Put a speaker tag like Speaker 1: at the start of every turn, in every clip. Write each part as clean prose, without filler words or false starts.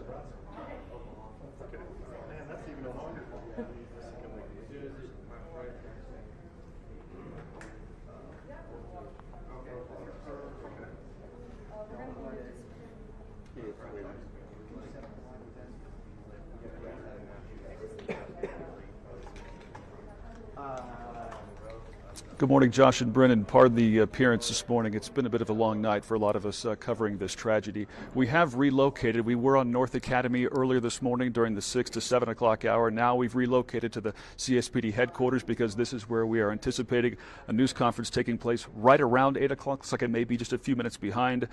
Speaker 1: Man, that's even a longer call.
Speaker 2: Good morning, Josh and Brennan. Pardon the appearance this morning. It's been a bit of a long night for a lot of us covering this tragedy. We have relocated. We were on North Academy earlier this morning during the 6 to 7 o'clock hour. Now we've relocated to the CSPD headquarters because this is where we are anticipating a news conference taking place right around 8 o'clock. Looks like it may be just a few minutes behind.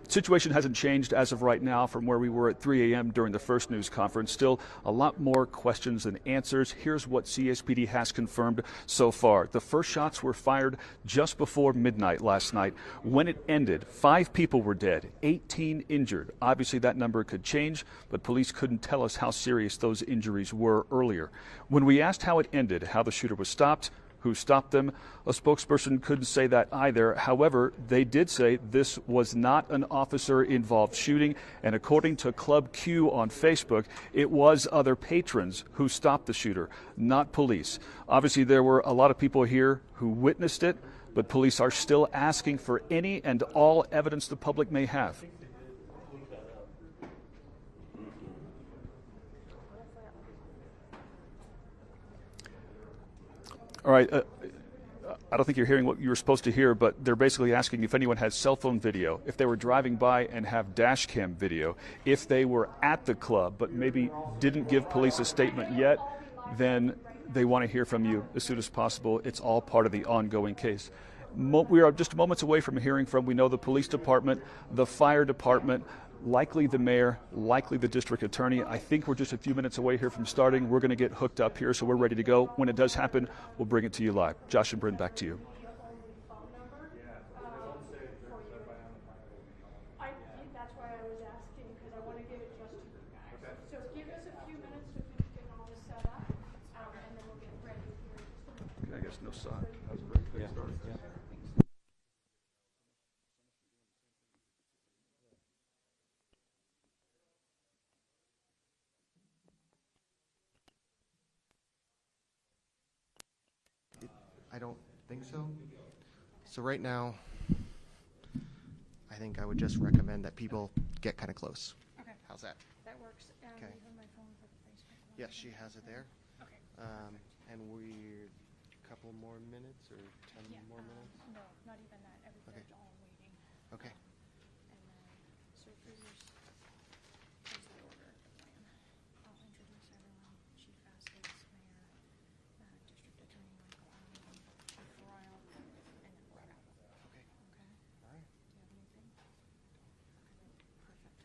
Speaker 2: Situation hasn't changed as of right now from where we were at 3 a.m. during the first news conference. Still a lot more questions than answers. Here's what CSPD has confirmed so far. The first shots were fired just before midnight last night. When it ended, 5 people were dead, 18 injured. Obviously that number could change, but police couldn't tell us how serious those injuries were earlier. When we asked how it ended, how the shooter was stopped, who stopped them, a spokesperson couldn't say that either. However, they did say this was not an officer-involved shooting, and according to Club Q on Facebook, it was other patrons who stopped the shooter, not police. Obviously, there were a lot of people here who witnessed it, but police are still asking for any and all evidence the public may have. All right, I don't think you're hearing what you were supposed to hear, but they're basically asking if anyone has cell phone video, if they were driving by and have dash cam video, if they were at the club but maybe didn't give police a statement yet, then they want to hear from you as soon as possible. It's all part of the ongoing case. We are just moments away from hearing from, we know, the police department, the fire department, likely the mayor, likely the district attorney. I think we're just a few minutes away here from starting. We're going to get hooked up here, so we're ready to go. When it does happen, we'll bring it to you live. Josh and Bryn, back to you.
Speaker 3: That's why I was asking, because I want to give it just to you guys. So give us a few minutes to finish getting all this set up, and then we'll get ready here.
Speaker 2: I guess no sign.
Speaker 4: Yeah.
Speaker 5: I don't think so. So right now, I think I would just recommend that people get kind of close.
Speaker 3: Okay.
Speaker 5: How's that?
Speaker 3: That works. And
Speaker 5: Okay.
Speaker 3: even my phone for the Facebook.
Speaker 5: Yes, she has it there.
Speaker 3: Okay.
Speaker 5: And we're a couple more minutes or 10 more minutes?
Speaker 3: No, not even that. Everybody's
Speaker 5: Okay.
Speaker 3: all waiting.
Speaker 5: Okay.
Speaker 3: And then, so here's the order of the plan. I'll introduce everyone. Chief Vasquez, Mayor, District Attorney Michael Allen, Chief Royal, and then we're out.
Speaker 5: Okay.
Speaker 3: Okay?
Speaker 5: All right.
Speaker 3: Do you have anything? Okay, perfect.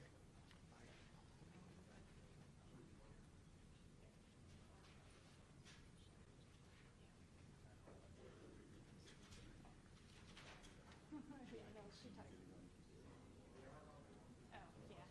Speaker 3: Yeah, no, she typed. Oh, yeah.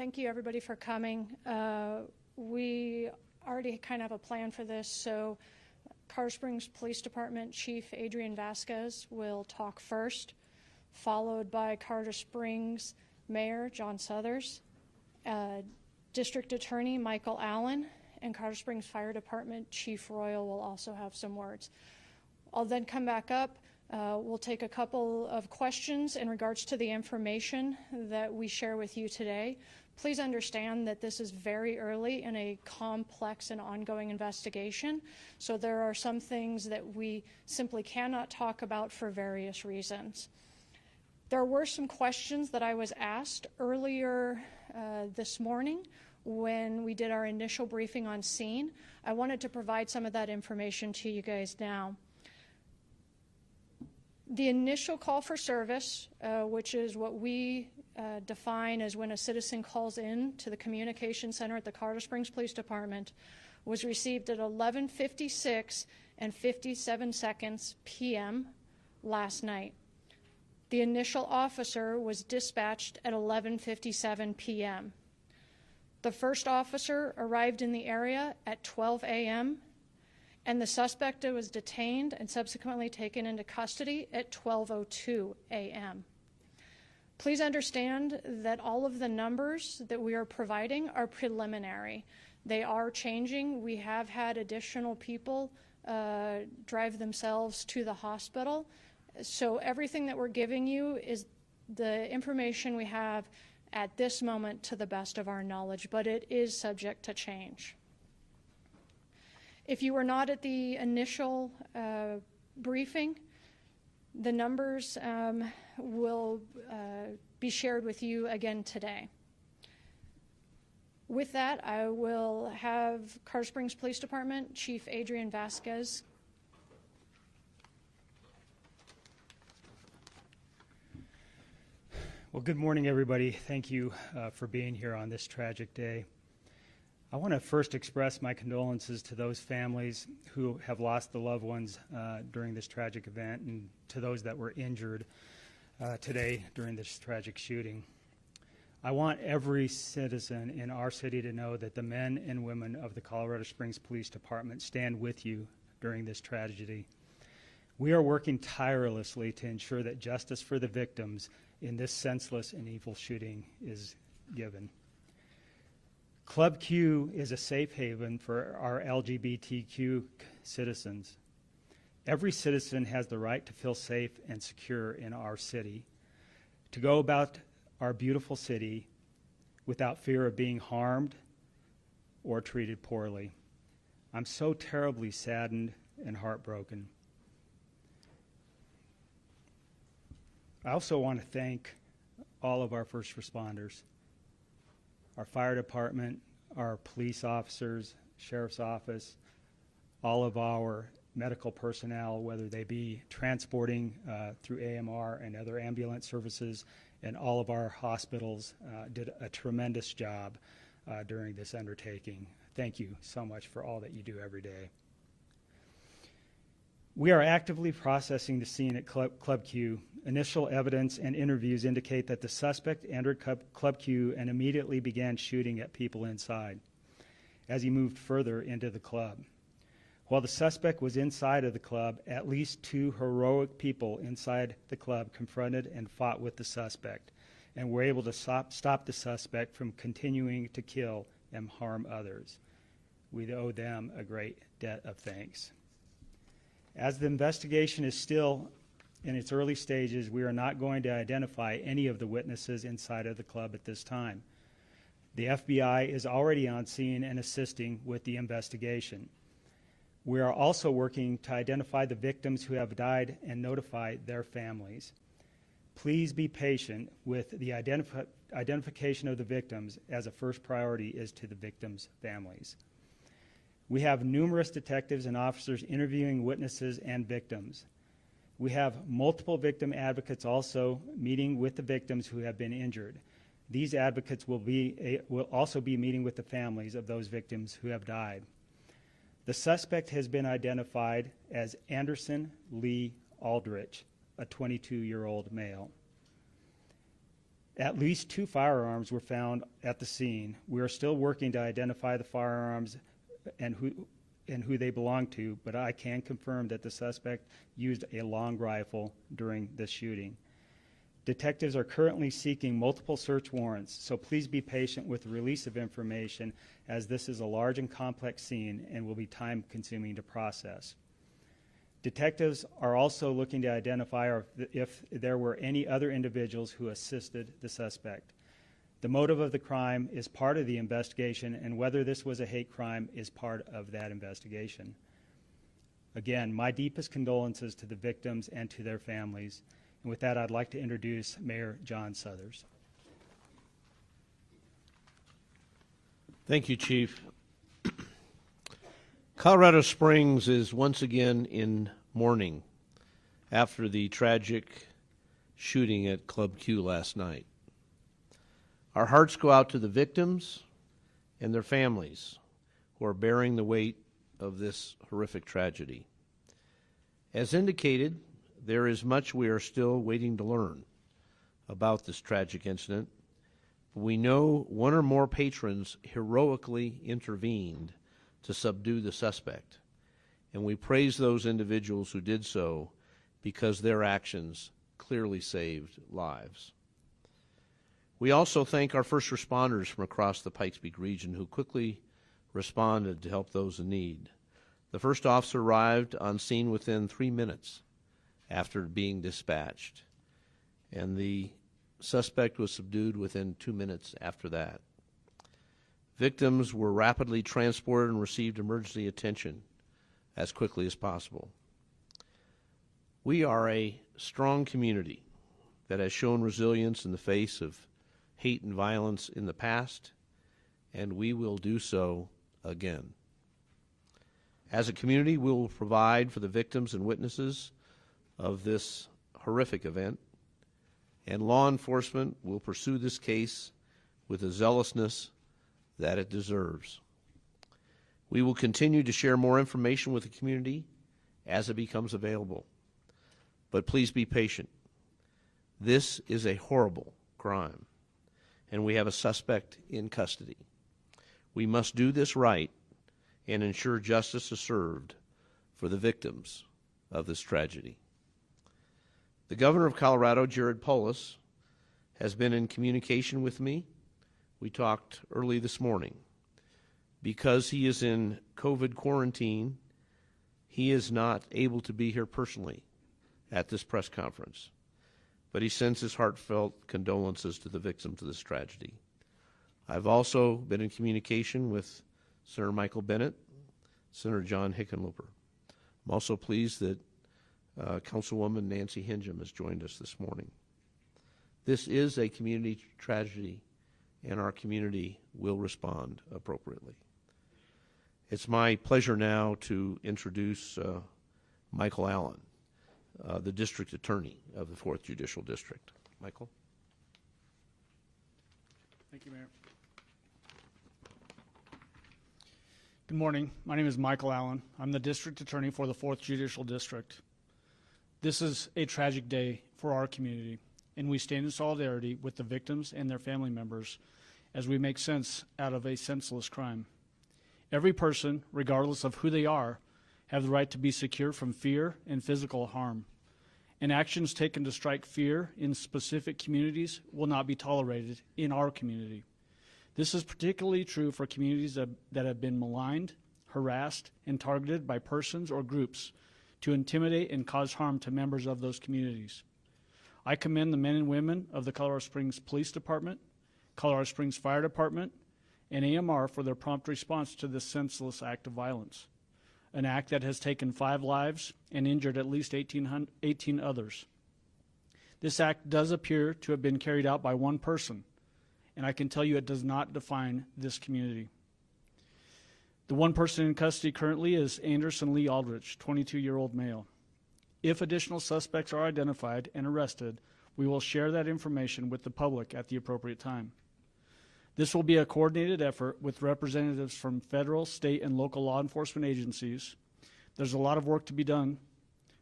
Speaker 3: Thank you, everybody, for coming. We already kind of have a plan for this, so Colorado Springs Police Department Chief Adrian Vasquez will talk first, followed by Colorado Springs Mayor John Suthers, District Attorney Michael Allen, and Colorado Springs Fire Department Chief Royal will also have some words. I'll then come back up. We'll take a couple of questions in regards to the information that we share with you today. Please understand that this is very early in a complex and ongoing investigation, so there are some things that we simply cannot talk about for various reasons. There were some questions that I was asked earlier this morning when we did our initial briefing on scene. I wanted to provide some of that information to you guys now. The initial call for service, which is what we define as when a citizen calls in to the communication center at the Colorado Springs Police Department, was received at 11:56 and 57 seconds p.m. last night. The initial officer was dispatched at 11:57 p.m. The first officer arrived in the area at 12 a.m., and the suspect was detained and subsequently taken into custody at 12:02 a.m. Please understand that all of the numbers that we are providing are preliminary. They are changing. We have had additional people drive themselves to the hospital. So everything that we're giving you is the information we have at this moment to the best of our knowledge, but it is subject to change. If you were not at the initial briefing, the numbers will be shared with you again today. With that, I will have Colorado Springs Police Department Chief Adrian Vasquez.
Speaker 4: Well, good morning, everybody. Thank you for being here on this tragic day. I want to first express my condolences to those families who have lost the loved ones during this tragic event, and to those that were injured today during this tragic shooting. I want every citizen in our city to know that the men and women of the Colorado Springs Police Department stand with you during this tragedy. We are working tirelessly to ensure that justice for the victims in this senseless and evil shooting is given. Club Q is a safe haven for our LGBTQ citizens. Every citizen has the right to feel safe and secure in our city, to go about our beautiful city without fear of being harmed or treated poorly. I'm so terribly saddened and heartbroken. I also want to thank all of our first responders, our fire department, our police officers, sheriff's office, all of our medical personnel, whether they be transporting through AMR and other ambulance services, and all of our hospitals did a tremendous job during this undertaking. Thank you so much for all that you do every day. We are actively processing the scene at Club Q. Initial evidence and interviews indicate that the suspect entered Club Q and immediately began shooting at people inside as he moved further into the club. While the suspect was inside of the club, at least two heroic people inside the club confronted and fought with the suspect and were able to stop the suspect from continuing to kill and harm others. We owe them a great debt of thanks. As the investigation is still in its early stages, we are not going to identify any of the witnesses inside of the club at this time. The FBI is already on scene and assisting with the investigation. We are also working to identify the victims who have died and notify their families. Please be patient with the identification of the victims, as a first priority is to the victims' families. We have numerous detectives and officers interviewing witnesses and victims. We have multiple victim advocates also meeting with the victims who have been injured. These advocates will also be meeting with the families of those victims who have died. The suspect has been identified as Anderson Lee Aldrich, a 22-year-old male. At least 2 firearms were found at the scene. We are still working to identify the firearms and who they belong to, but I can confirm that the suspect used a long rifle during this shooting. Detectives are currently seeking multiple search warrants, so please be patient with the release of information, as this is a large and complex scene and will be time-consuming to process. Detectives are also looking to identify if there were any other individuals who assisted the suspect. The motive of the crime is part of the investigation, and whether this was a hate crime is part of that investigation. Again, my deepest condolences to the victims and to their families. And with that, I'd like to introduce Mayor John Suthers.
Speaker 6: Thank you, Chief. Colorado Springs is once again in mourning after the tragic shooting at Club Q last night. Our hearts go out to the victims and their families who are bearing the weight of this horrific tragedy. As indicated, there is much we are still waiting to learn about this tragic incident. We know one or more patrons heroically intervened to subdue the suspect, and we praise those individuals who did so because their actions clearly saved lives. We also thank our first responders from across the Pikes Peak region who quickly responded to help those in need. The first officer arrived on scene within 3 minutes after being dispatched, and the suspect was subdued within 2 minutes after that. Victims were rapidly transported and received emergency attention as quickly as possible. We are a strong community that has shown resilience in the face of hate and violence in the past, and we will do so again. As a community, we will provide for the victims and witnesses of this horrific event, and law enforcement will pursue this case with the zealousness that it deserves. We will continue to share more information with the community as it becomes available. But please be patient. This is a horrible crime, and we have a suspect in custody. We must do this right and ensure justice is served for the victims of this tragedy. The Governor of Colorado, Jared Polis, has been in communication with me. We talked early this morning. Because he is in COVID quarantine, he is not able to be here personally at this press conference, but he sends his heartfelt condolences to the victims of this tragedy. I've also been in communication with Senator Michael Bennet, Senator John Hickenlooper. I'm also pleased that Councilwoman Nancy Hingham has joined us this morning. This is a community tragedy, and our community will respond appropriately. It's my pleasure now to introduce Michael Allen, the District Attorney of the 4th Judicial District. Michael?
Speaker 7: Thank you, Mayor. Good morning. My name is Michael Allen. I'm the District Attorney for the 4th Judicial District. This is a tragic day for our community, and we stand in solidarity with the victims and their family members as we make sense out of a senseless crime. Every person, regardless of who they are, have the right to be secure from fear and physical harm, and actions taken to strike fear in specific communities will not be tolerated in our community. This is particularly true for communities that have been maligned, harassed, and targeted by persons or groups to intimidate and cause harm to members of those communities. I commend the men and women of the Colorado Springs Police Department, Colorado Springs Fire Department, and AMR for their prompt response to this senseless act of violence, an act that has taken 5 lives and injured at least 18 others. This act does appear to have been carried out by one person, and I can tell you it does not define this community. The one person in custody currently is Anderson Lee Aldrich, 22-year-old male. If additional suspects are identified and arrested, we will share that information with the public at the appropriate time. This will be a coordinated effort with representatives from federal, state, and local law enforcement agencies. There's a lot of work to be done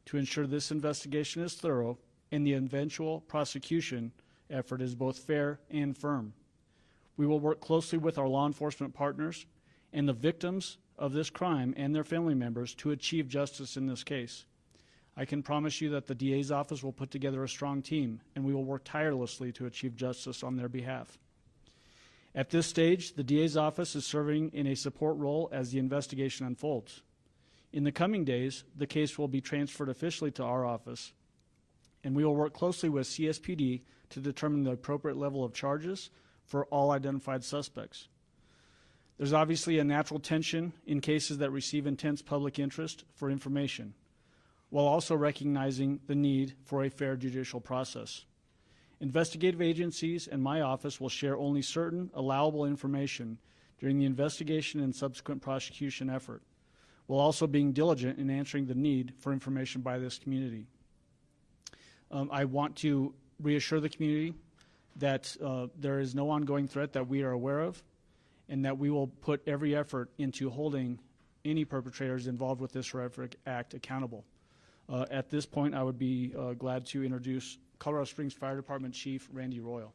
Speaker 7: to ensure this investigation is thorough and the eventual prosecution effort is both fair and firm. We will work closely with our law enforcement partners and the victims of this crime and their family members to achieve justice in this case. I can promise you that the DA's office will put together a strong team, and we will work tirelessly to achieve justice on their behalf. At this stage, the DA's office is serving in a support role as the investigation unfolds. In the coming days, the case will be transferred officially to our office, and we will work closely with CSPD to determine the appropriate level of charges for all identified suspects. There's obviously a natural tension in cases that receive intense public interest for information, while also recognizing the need for a fair judicial process. Investigative agencies and my office will share only certain allowable information during the investigation and subsequent prosecution effort, while also being diligent in answering the need for information by this community. I want to reassure the community that there is no ongoing threat that we are aware of, and that we will put every effort into holding any perpetrators involved with this horrific act accountable. At this point, I would be glad to introduce Colorado Springs Fire Department Chief Randy Royal.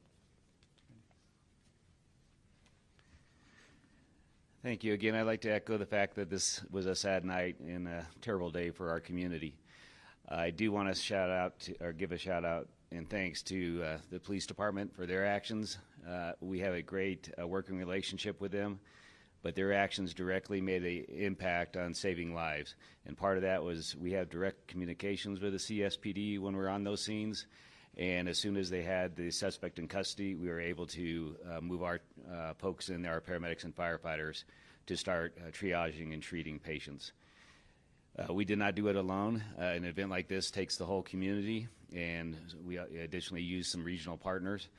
Speaker 8: Thank you. Again, I'd like to echo the fact that this was a sad night and a terrible day for our community. I do want to give a shout out and thanks to the police department for their actions. We have a great working relationship with them, but their actions directly made an impact on saving lives. And part of that was we have direct communications with the CSPD when we're on those scenes. And as soon as they had the suspect in custody, we were able to move our folks in there, our paramedics and firefighters, to start triaging and treating patients. We did not do it alone. An event like this takes the whole community, and we additionally used some regional partners.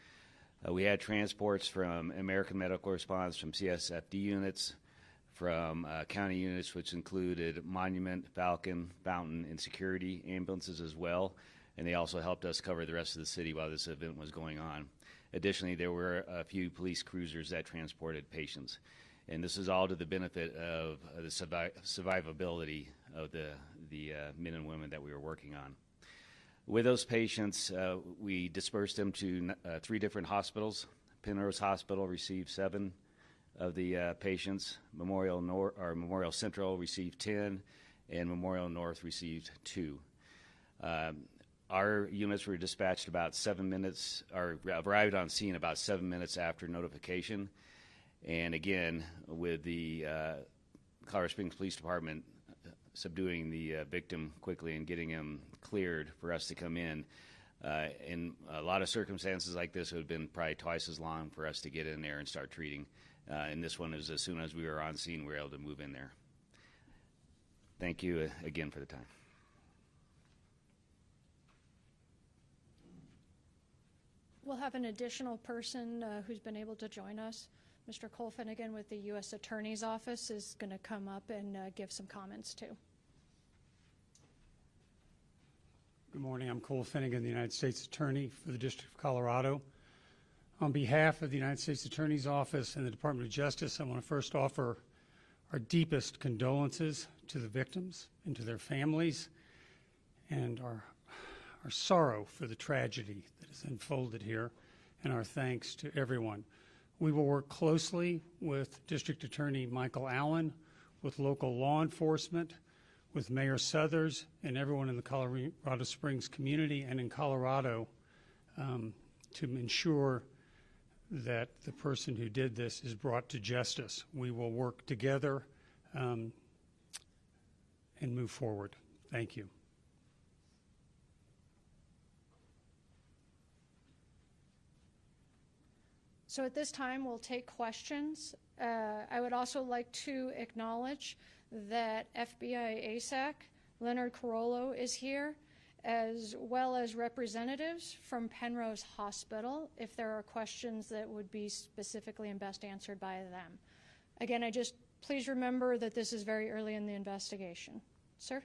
Speaker 8: We had transports from American Medical Response, from CSFD units, from county units, which included Monument, Falcon, Fountain, and security ambulances as well. And they also helped us cover the rest of the city while this event was going on. Additionally, there were a few police cruisers that transported patients. And this is all to the benefit of the survivability of the men and women that we were working on. With those patients, we dispersed them to 3 different hospitals. Penrose Hospital received 7 of the patients. Memorial Central received 10, and Memorial North received 2. Our units were dispatched about 7 minutes, or arrived on scene about 7 minutes after notification. And again, with the Colorado Springs Police Department subduing the victim quickly and getting him cleared for us to come in a lot of circumstances like this, it would have been probably twice as long for us to get in there and start treating. And this one is as soon as we were on scene, we were able to move in there. Thank you again for the time.
Speaker 3: We'll have an additional person who's been able to join us. Mr. Cole Finnegan with the U.S. Attorney's Office is going to come up and give some comments too.
Speaker 9: Good morning. I'm Cole Finnegan, the United States Attorney for the District of Colorado. On behalf of the United States Attorney's Office and the Department of Justice, I want to first offer our deepest condolences to the victims and to their families, and our sorrow for the tragedy that has unfolded here, and our thanks to everyone. We will work closely with District Attorney Michael Allen, with local law enforcement, with Mayor Suthers, and everyone in the Colorado Springs community and in Colorado to ensure that the person who did this is brought to justice. We will work together and move forward. Thank you.
Speaker 3: So at this time, we'll take questions. I would also like to acknowledge that FBI ASAC, Leonard Carollo, is here, as well as representatives from Penrose Hospital, if there are questions that would be specifically and best answered by them. Again, please remember that this is very early in the investigation. Sir?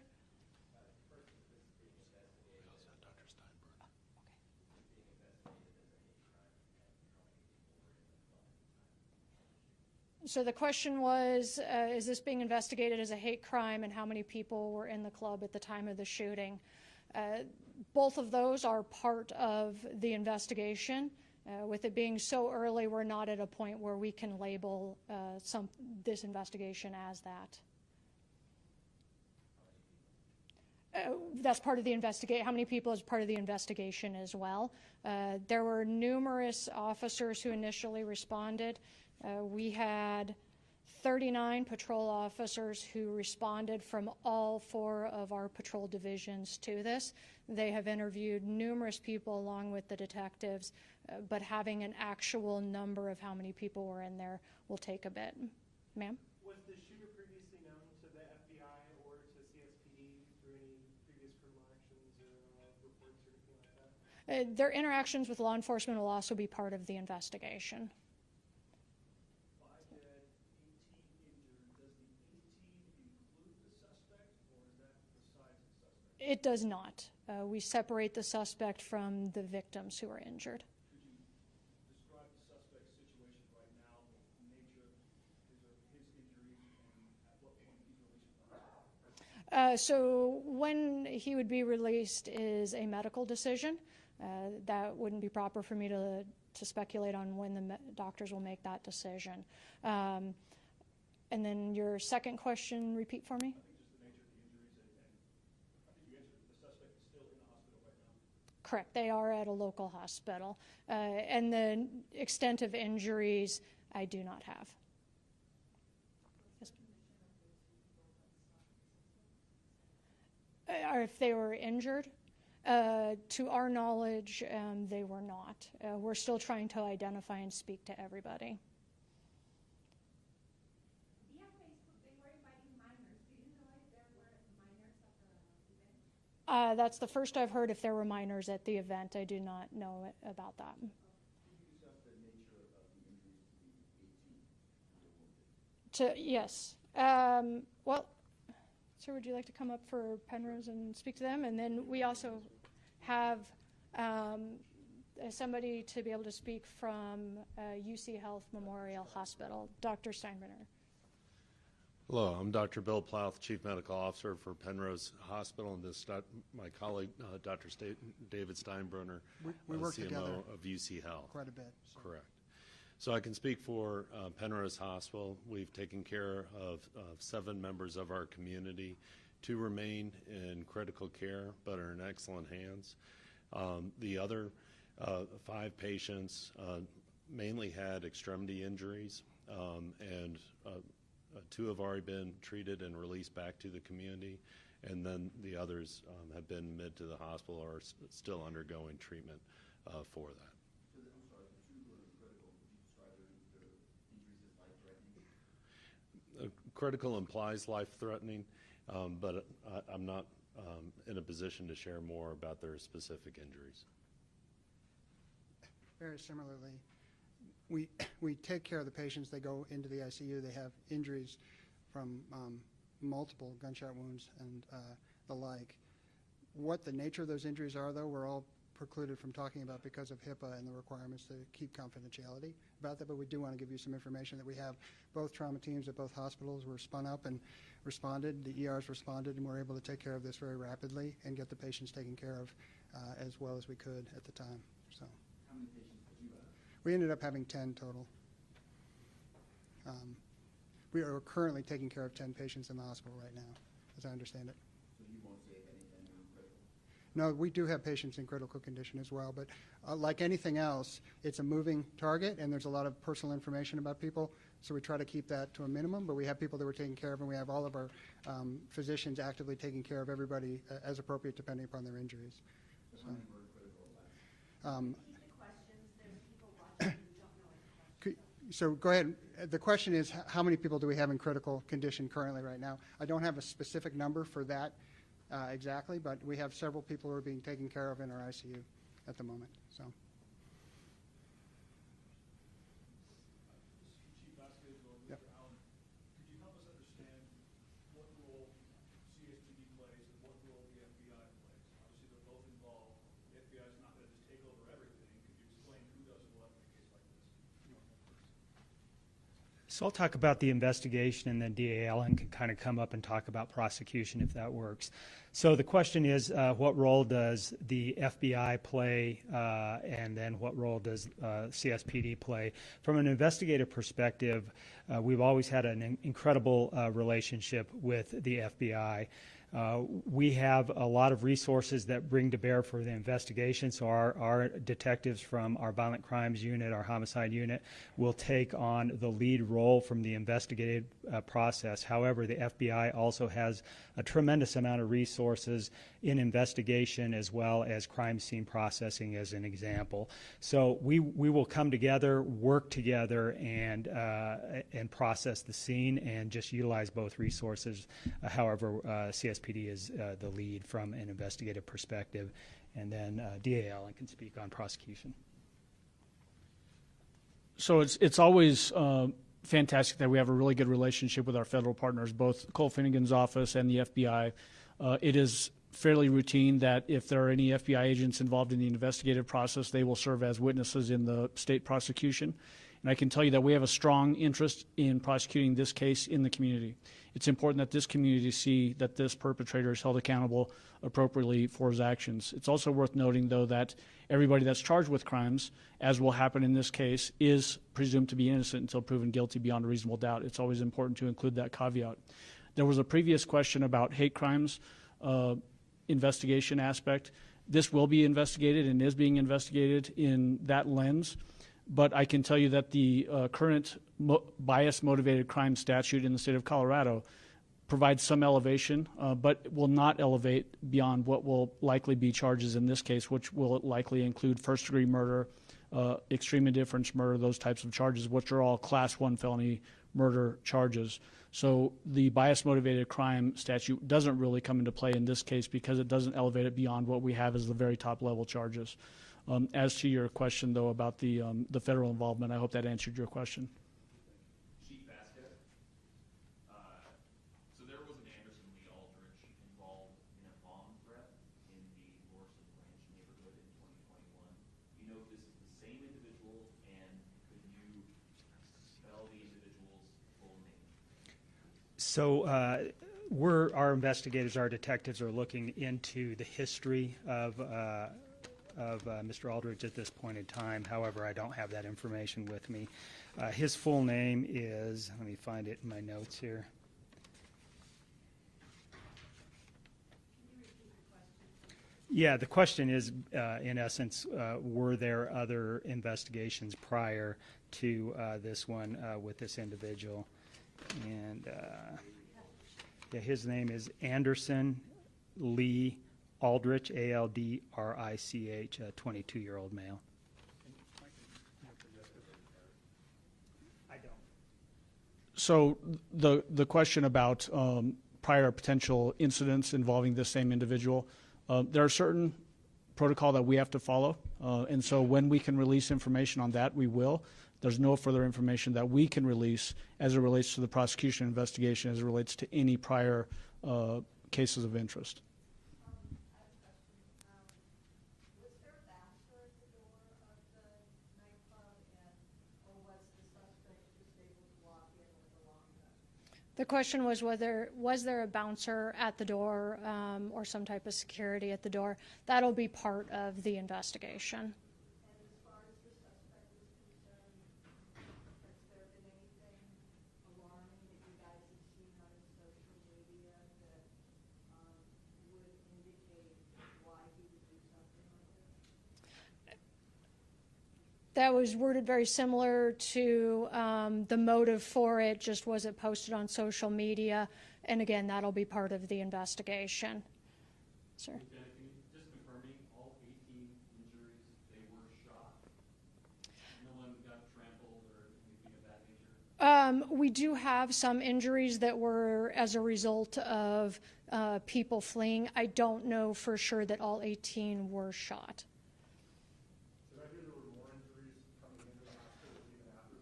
Speaker 3: So the question was, is this being investigated as a hate crime, and how many people were in the club at the time of the shooting? Both of those are part of the investigation. With it being so early, we're not at a point where we can label this investigation as that. That's part of the investigation. How many people is part of the investigation as well? There were numerous officers who initially responded. We had 39 patrol officers who responded from all 4 of our patrol divisions to this. They have interviewed numerous people along with the detectives, but having an actual number of how many people were in there will take a bit. Ma'am?
Speaker 10: Was the shooter previously known to the FBI or to CSPD through any previous criminal actions or reports or anything like that?
Speaker 3: Their interactions with law enforcement will also be part of the investigation. It does not. We separate the suspect from the victims who are injured.
Speaker 2: Could you describe the suspect's situation right now, the nature of his injuries, and at what point he's released?
Speaker 3: So when he would be released is a medical decision. That wouldn't be proper for me to speculate on when the doctors will make that decision. And then your second question, repeat for me? Correct. They are at a local hospital. And the extent of injuries, I do not have. Yes. Or if they were injured, to our knowledge, they were not. We're still trying to identify and speak to everybody. That's the first I've heard if there were minors at the event. I do not know about that. Yes. Well, sir, would you like to come up for Penrose and speak to them? And then we also have somebody to be able to speak from UC Health Memorial Hospital, Dr. Steinbrenner.
Speaker 11: Hello, I'm Dr. Bill Plouth, Chief Medical Officer for Penrose Hospital, and this my colleague, Dr. David Steinbrenner,
Speaker 12: we work
Speaker 11: CMO
Speaker 12: together
Speaker 11: of UC Health.
Speaker 12: quite a bit. So.
Speaker 11: Correct. So I can speak for Penrose Hospital. We've taken care of 7 members of our community. 2 remain in critical care, but are in excellent hands. The other 5 patients mainly had extremity injuries, and 2 have already been treated and released back to the community, and then the others have been admitted to the hospital or are still undergoing treatment for that.
Speaker 1: So I'm sorry, the 2 who are critical, could you describe their injuries as life-threatening?
Speaker 11: Critical implies life-threatening, but I'm not in a position to share more about their specific injuries.
Speaker 12: Very similarly, we take care of the patients. They go into the ICU. They have injuries from multiple gunshot wounds and the like. What the nature of those injuries are, though, we're all precluded from talking about because of HIPAA and the requirements to keep confidentiality about that, but we do want to give you some information that we have. Both trauma teams at both hospitals were spun up and responded. The ERs responded, and we're able to take care of this very rapidly and get the patients taken care of as well as we could at the time. So.
Speaker 1: How many patients did you have?
Speaker 12: We ended up having 10 total. We are currently taking care of 10 patients in the hospital right now, as I understand it.
Speaker 1: So you won't say if any of them are critical?
Speaker 12: No, we do have patients in critical condition as well, but like anything else, it's a moving target, and there's a lot of personal information about people, so we try to keep that to a minimum, but we have people that we're taking care of, and we have all of our physicians actively taking care of everybody as appropriate depending upon their injuries.
Speaker 1: So how many were critical?
Speaker 12: So go ahead. The question is, how many people do we have in critical condition currently right now? I don't have a specific number for that exactly, but we have several people who are being taken care of in our ICU at the moment. So.
Speaker 2: Chief Vasquez or Mr. Allen, could you help us understand what role CSPD plays and what role the FBI plays? Obviously, they're both involved. The FBI is not going to just take over everything. Could you explain who does what in a case like this?
Speaker 4: So I'll talk about the investigation, and then DA Allen can kind of come up and talk about prosecution if that works. So the question is, what role does the FBI play, and then what role does CSPD play? From an investigative perspective, we've always had an incredible relationship with the FBI. We have a lot of resources that bring to bear for the investigation. So our detectives from our violent crimes unit, our homicide unit, will take on the lead role from the investigative process. However, the FBI also has a tremendous amount of resources in investigation as well as crime scene processing, as an example. So we will come together, work together, and process the scene and just utilize both resources. However, CSPD is the lead from an investigative perspective, and then DA Allen can speak on prosecution.
Speaker 7: So it's always fantastic that we have a really good relationship with our federal partners, both Cole Finnegan's office and the FBI. It is fairly routine that if there are any FBI agents involved in the investigative process, they will serve as witnesses in the state prosecution. And I can tell you that we have a strong interest in prosecuting this case in the community. It's important that this community see that this perpetrator is held accountable appropriately for his actions. It's also worth noting, though, that everybody that's charged with crimes, as will happen in this case, is presumed to be innocent until proven guilty beyond a reasonable doubt. It's always important to include that caveat. There was a previous question about hate crimes investigation aspect. This will be investigated and is being investigated in that lens. But I can tell you that the current bias-motivated crime statute in the state of Colorado provides some elevation, but will not elevate beyond what will likely be charges in this case, which will likely include first-degree murder, extreme indifference murder, those types of charges, which are all Class 1 felony murder charges. So the bias-motivated crime statute doesn't really come into play in this case because it doesn't elevate it beyond what we have as the very top-level charges. As to your question, though, about the federal involvement, I hope that answered your question.
Speaker 13: Chief Vasquez, so there was an Anderson Lee Aldrich involved in a bomb threat in the Morrison Ranch neighborhood in 2021. Do you know if this is the same individual, and could you spell the individual's full name?
Speaker 4: So our investigators, our detectives are looking into the history of Mr. Aldridge at this point in time. However, I don't have that information with me. His full name is, let me find it in my notes here. Yeah, the question is, in essence, were there other investigations prior to this one with this individual? And yeah, his name is Anderson Lee Aldrich, Aldrich, a 22-year-old male. I don't.
Speaker 7: So the question about prior potential incidents involving this same individual, there are certain protocol that we have to follow, and so when we can release information on that, we will. There's no further information that we can release as it relates to the prosecution investigation, as it relates to any prior cases of interest.
Speaker 14: Was there a bouncer at the door of the nightclub, or was the suspect just able to walk in with a long gun?
Speaker 3: The question was was there a bouncer at the door or some type of security at the door? That'll be part of the investigation.
Speaker 14: And as far as the suspect is concerned, has there been anything alarming that you guys have seen on his social media that would indicate why he would do something like this?
Speaker 3: That was worded very similar to the motive for it, just was it posted on social media. And again, that'll be part of the investigation. Sir.
Speaker 13: Lieutenant, can you just confirm me, all 18 injuries, they were shot? No one got trampled or anything of that nature?
Speaker 3: We do have some injuries that were as a result of people fleeing. I don't know for sure that all 18 were shot.
Speaker 10: Did I hear there were more injuries coming into the hospital even after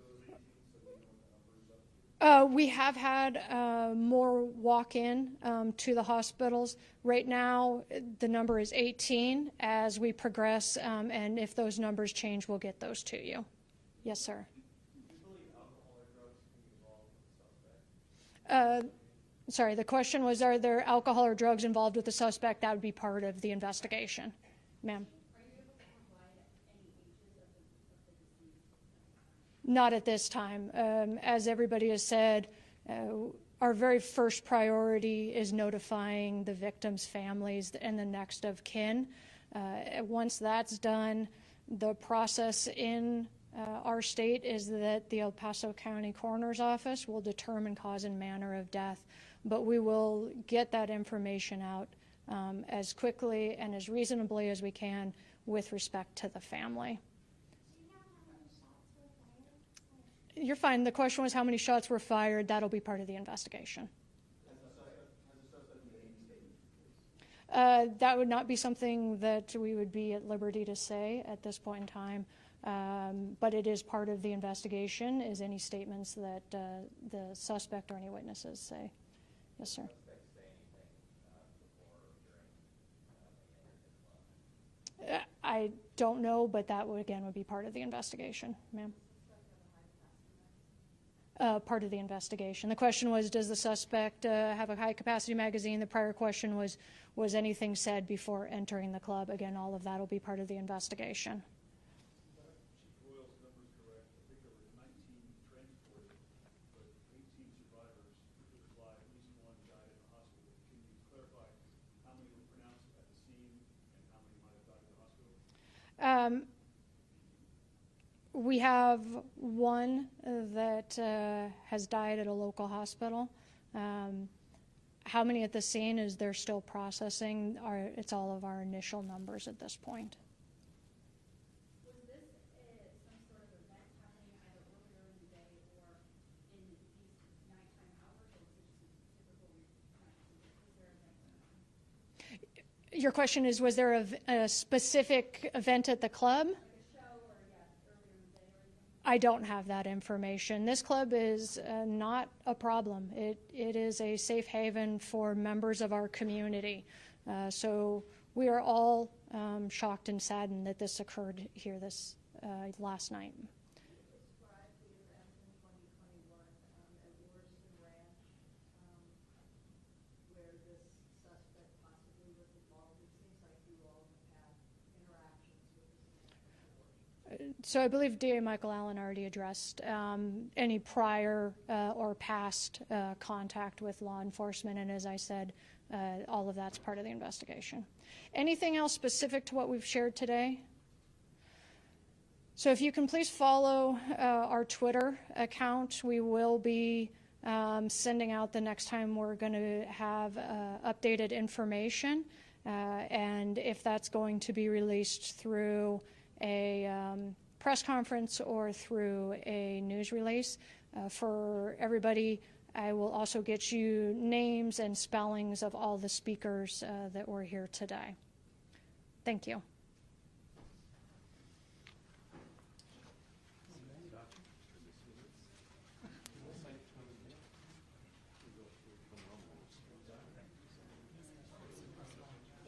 Speaker 10: those 18, so we know what the numbers up to?
Speaker 3: We have had more walk-in to the hospitals. Right now, the number is 18. As we progress, and if those numbers change, we'll get those to you. Yes, sir.
Speaker 10: Do you believe alcohol or drugs can be involved
Speaker 3: Sorry, the question was, are there alcohol or drugs involved with the suspect? That would be part of the investigation. Ma'am?
Speaker 14: Are you able to provide any ages of the deceased?
Speaker 3: Not at this time. As everybody has said, our very first priority is notifying the victims' families and the next of kin. Once that's done, the process in our state is that the El Paso County Coroner's Office will determine cause and manner of death, but we will get that information out as quickly and as reasonably as we can with respect to the family. You're fine. The question was how many shots were fired. That'll be part of the investigation. That would not be something that we would be at liberty to say at this point in time, but it is part of the investigation, is any statements that the suspect or any witnesses say. Yes, sir. I don't know, but that would, again, would be part of the investigation, ma'am. Part of the investigation. The question was, does the suspect have a high-capacity magazine? The prior question was anything said before entering the club? Again, all of that will be part of the investigation.
Speaker 15: Chief Royal's numbers correct. I think there were 19 transported, but 18 survivors did fly. At least one died in the hospital. Can you clarify how many were pronounced at the scene and how many might have died in the hospital?
Speaker 3: We have one that has died at a local hospital. How many at the scene is they're still processing? It's all of our initial numbers at this point.
Speaker 14: Was this some sort of event happening either earlier in the day or in these nighttime hours, or was it just a typical night? Was there an event going on?
Speaker 3: Your question is, was there a specific event at the club? I don't have that information. This club is not a problem. It is a safe haven for members of our community. So we are all shocked and saddened that this occurred here this last night. So I believe DA Michael Allen already addressed any prior or past contact with law enforcement, and as I said, all of that's part of the investigation. Anything else specific to what we've shared today? So if you can please follow our Twitter account, we will be sending out the next time we're going to have updated information, and if that's going to be released through a press conference or through a news release. For everybody, I will also get you names and spellings of all the speakers that were here today. Thank you.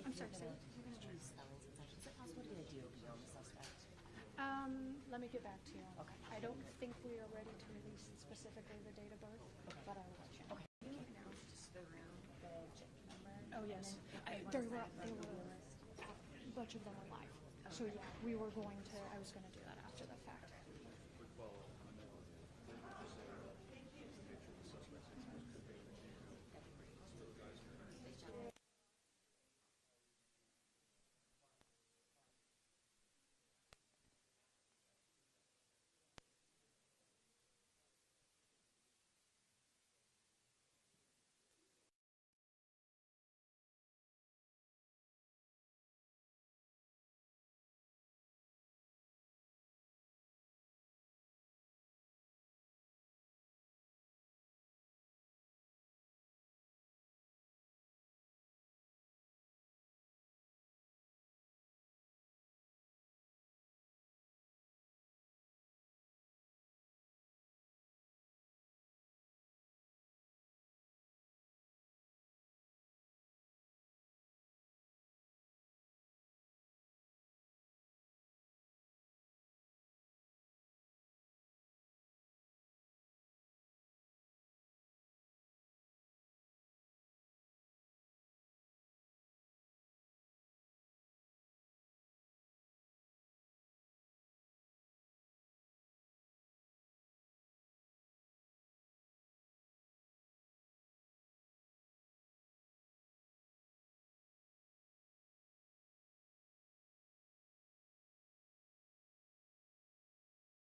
Speaker 3: I'm sorry, Sarah. Let me get back to you. Okay. I don't think we are ready to release specifically the date of birth, but I will let you know. Okay. Can you now just go around the check number? Oh, yes. There were a bunch of them are live. So, yeah, I was going to do that after the fact.